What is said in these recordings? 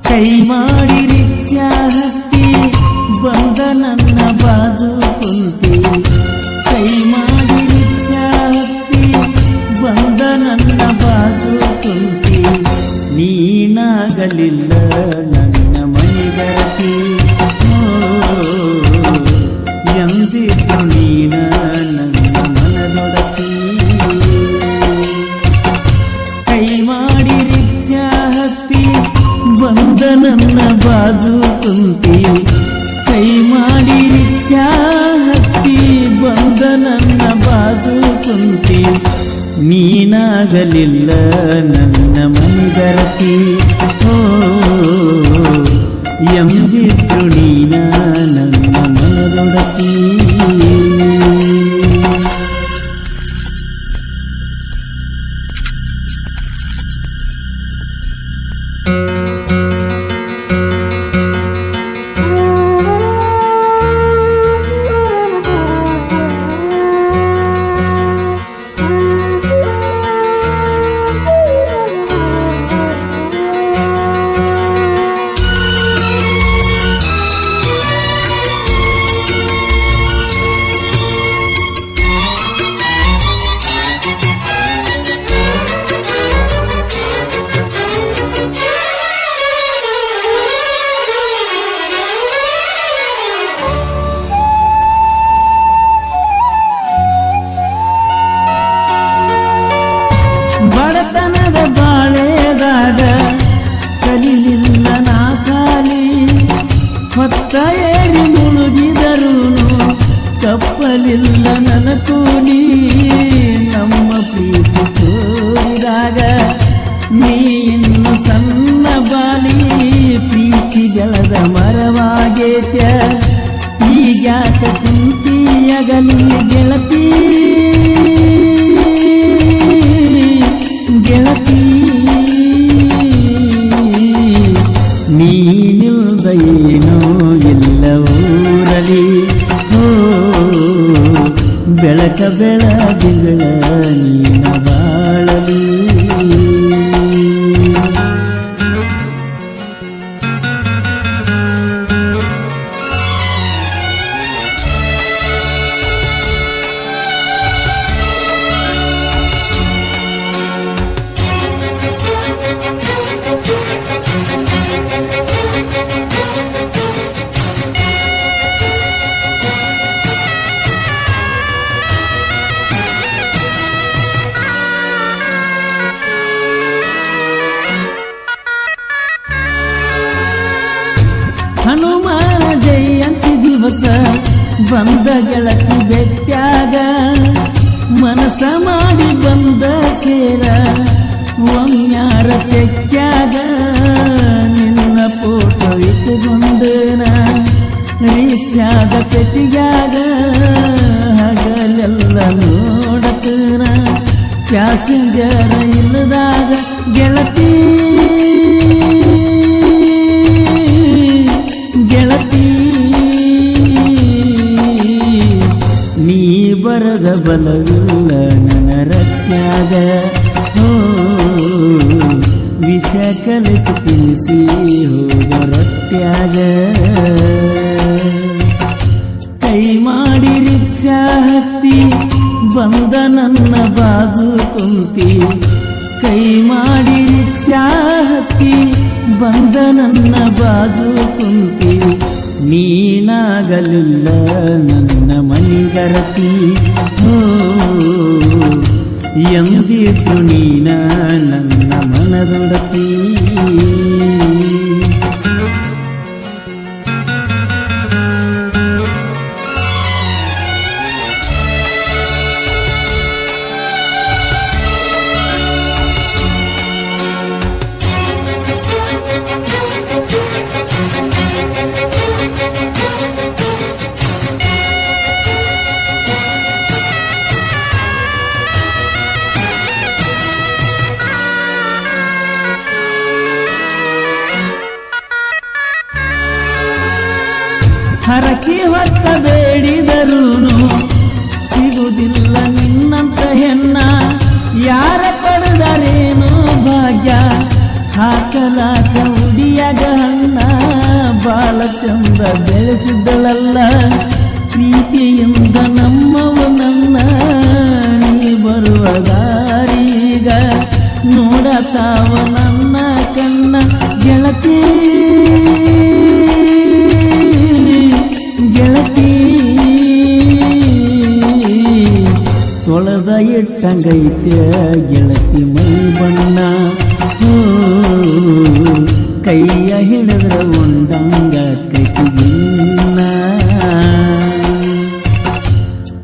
ಕೈ ಮಾಡಿ ರಿಕ್ಷಾ ಹತ್ತಿ ಬಂದ ನನ್ನ ಬಾಜು ಕುಂತಿ ಕೈ ಮಾಡಿ ರಿಕ್ಷಾ ಹತ್ತಿ ಬಂದ ನನ್ನ ಬಾಜು ಕುಂತಿ ನೀನಾಗಲಿಲ್ಲ ನನ್ನ ಮನೆಗರತಿ ಎಂದಿದ್ದು ನೀನ ನನ್ನ ಮನದೊಡತಿ ಕೈ ಮಾಡಿ ರಿಕ್ಷಾ ಹತ್ತಿ ಬಂದ ನನ್ನ ಬಾಜು ಕುಂತಿ ಕೈ ಮಾಡಿ ರಿಕ್ಷಾ ಹತ್ತಿ ಬಂದ ನನ್ನ ಬಾಜು ಕುಂತಿ ನೀನಾಗಲಿಲ್ಲ ನನ್ನ ಮನಿಗರತಿ ಎಂದಿದ್ರು ನೀನ ನನ್ನ ಮನದೊಡತಿ ಬಡತನದ ಬಾಳೆದಾಗ ಕಲಿಲಿಲ್ಲ ನಾ ಸಾಲಿ ಹೊತ್ತ ಏರಿ ಮುಳುಗಿದರೂನು ಕಪ್ಪಲಿಲ್ಲ ನನ್ನ ಕೂಲಿ ನಮ್ಮ ಪ್ರೀತಿ ತೋರಿದಾಗ ನೀ ಇನ್ನು ಸಣ್ಣ ಬಾಲಿ ಪ್ರೀತಿ ಗೆಳದ ಮರವಾಗೇತ್ಯ ಈಗ್ಯಾಕ ಕುಂತಿಯಗಲಿ ಗೆಳತಿ ಗೆಳತಿ ನೀನಿಲ್ದ ಏನೋ ಇಲ್ಲ ಊರಲಿ ಬೆಳಕ ಬೆಳದಿಂಗಳ ನೀನ ಬಾಳಲಿ ಹನುಮಾನ ಜಯಂತಿ ದಿವಸ ಬಂದ ಗೆಳತಿ ಬೆಟ್ಟ್ಯಾಗ ಮನಸ ಮಾಡಿ ಬಂದ ಸೇರ ಒಮ್ಮ್ಯಾರ ತೆಕ್ಕ್ಯಾಗ ನಿನ್ನ ಫೋಟೋ ಇಟ್ಟುಕೊಂಡನ ರೀಕ್ಷಾದ ಪೆಟ್ಟಿಗ್ಯಾಗ ಹಗಲೆಲ್ಲ ನೋಡತನ ಪ್ಯಾಸೆಂಜರ ಇಲ್ಲದಾಗ ಗೆಳತಿ ಗೆಳತಿ ನೀ ಬರದ ಬಲವಿಲ್ಲ ನನ್ನ ರತ್ನ್ಯಾಗ ವಿಷ ಕಲಿಸಿ ತಿನ್ನಿಸಿ ಹೋದ ರೊಟ್ಟ್ಯಾಗ ಕೈ ಮಾಡಿ ರಿಕ್ಷಾ ಹತ್ತಿ ಬಂದ ನನ್ನ ಬಾಜು ಕುಂತಿ ಕೈ ಮಾಡಿ ರಿಕ್ಷಾ ಹತ್ತಿ ಬಂದ ನನ್ನ ಬಾಜು ಕುಂತಿ ನೀನಾಗಲಿಲ್ಲ ನನ್ನ ಮನಿಗರತಿ ಎಂದಿದ್ರು ನೀನ ನನ್ನ ಮನದೊಡತಿ ಹರಕಿ ಹೊತ್ತ ಬೇಡಿದರೂನು ಸಿಗುವುದಿಲ್ಲ ನಿನ್ನಂತ ಹೆಣ್ಣ ಯಾರ ಪಡೆದರೇನು ಭಾಗ್ಯ ಹಾಕಲಾಕ ಗುಡಿಯಾಗ ಹಣ್ಣ ಬಾಳ ಚಂದ ಬೆಳೆಸಿದ್ದಳಲ್ಲ ಪ್ರೀತಿಯಿಂದ ನಮ್ಮವ ನನ್ನ ನೀ ಬರುವ ದಾರೀಗ ನೋಡತಾವ ನನ್ನ ಕಣ್ಣ ಗೆಳತಿ ಗೆಳತಿ ತೊಳೆದ ಇಟ್ಟಂಗೈತೆ ಗೆಳತಿ ಮೈ ಬಣ್ಣ ಕೈಯ ಹಿಡಿದ್ರ ಉಂಡಂಗ ಕೈಗಿನ್ನ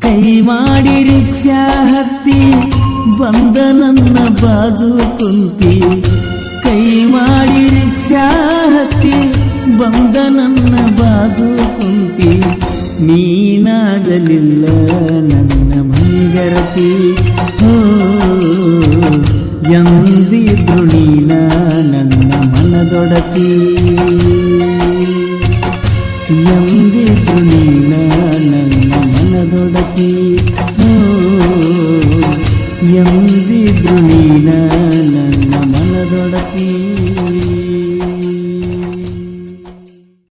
ಕೈ ಮಾಡಿ ರಿಕ್ಷಾ ಹತ್ತಿ ಬಂದ ನನ್ನ ಬಾಜು ಕುಂತಿ ಕೈ ಮಾಡಿ ರಿಕ್ಷಾ ಹತ್ತಿ ಬಂದ ನನ್ನ ಬಾಜು ಕುಂತಿ ನೀನಾಗಲಿಲ್ಲ ನನ್ನ ಮೈಗರತಿ ಎಂದಿದ್ರು ನೀನ ನನ್ನ ಮನದೊಡತಿ